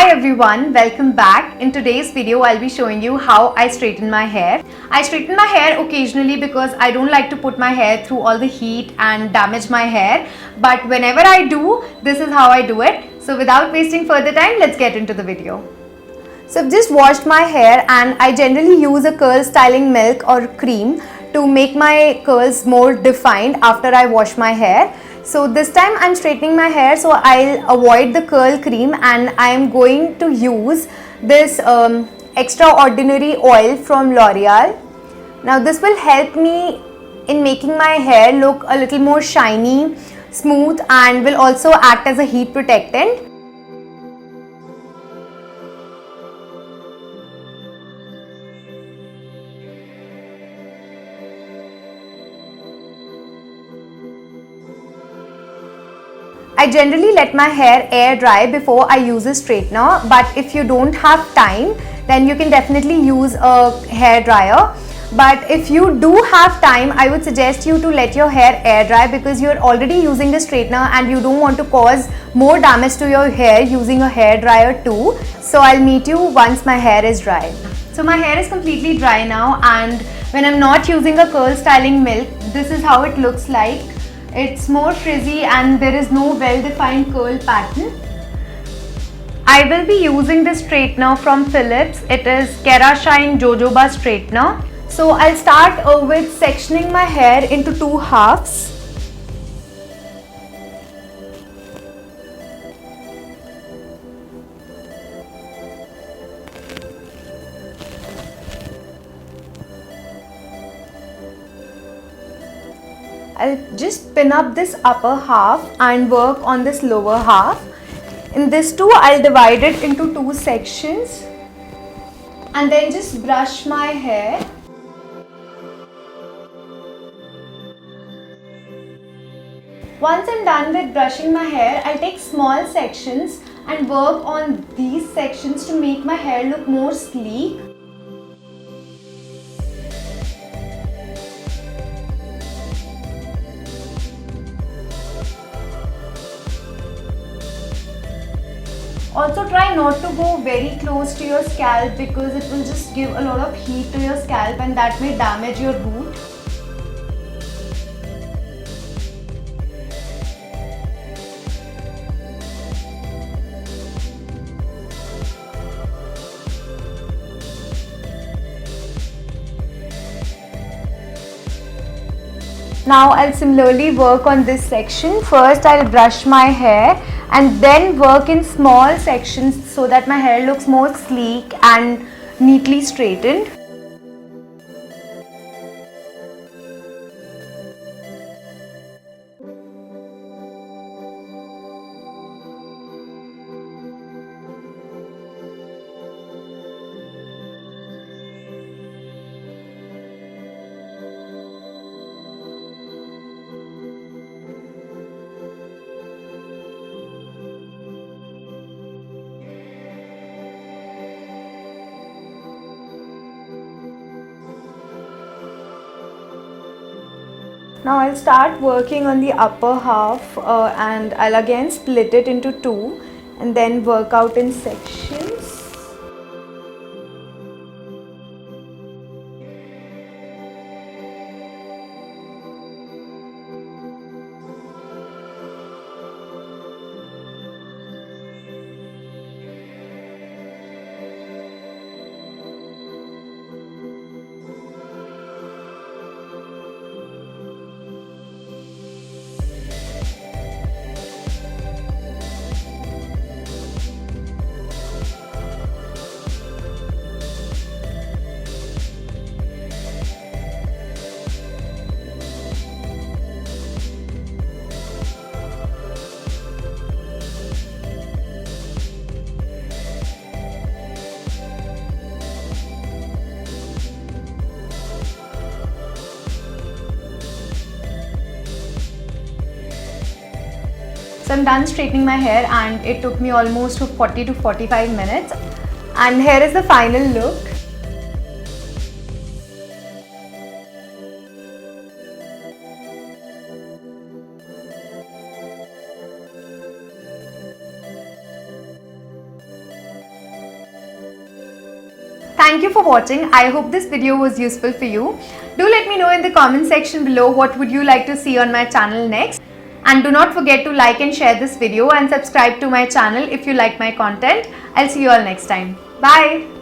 Hi everyone, welcome back. In today's video, I'll be showing you how I straighten my hair. I straighten my hair occasionally because I don't like to put my hair through all the heat and damage my hair. But whenever I do, this is how I do it. So without wasting further time, let's get into the video. So I've just washed my hair and I generally use a curl styling milk or cream to make my curls more defined after I wash my hair. So this time I'm straightening my hair, so I'll avoid the curl cream and I'm going to use this extraordinary oil from L'Oreal. Now this will help me in making my hair look a little more shiny, smooth, and will also act as a heat protectant. I generally let my hair air dry before I use a straightener, but if you don't have time, then you can definitely use a hair dryer. But if you do have time, I would suggest you to let your hair air dry because you're already using the straightener and you don't want to cause more damage to your hair using a hair dryer too. So I'll meet you once my hair is dry. So my hair is completely dry now, and when I'm not using a curl styling milk, this is how it looks like. It's more frizzy and there is no well-defined curl pattern. I will be using this straightener from Philips. It is Kerashine Jojoba straightener. So I'll start with sectioning my hair into two halves. I'll just pin up this upper half and work on this lower half. In this too, I'll divide it into two sections and then just brush my hair. Once I'm done with brushing my hair, I'll take small sections and work on these sections to make my hair look more sleek. Also try not to go very close to your scalp because it will just give a lot of heat to your scalp and that may damage your root. Now I'll similarly work on this section. First I'll brush my hair and then work in small sections so that my hair looks more sleek and neatly straightened. Now I'll start working on the upper half and I'll again split it into two and then work out in sections. So I'm done straightening my hair and it took me almost 40 to 45 minutes. And here is the final look. Thank you for watching. I hope this video was useful for you. Do let me know in the comment section below what would you like to see on my channel next. And do not forget to like and share this video and subscribe to my channel if you like my content. I'll see you all next time. Bye.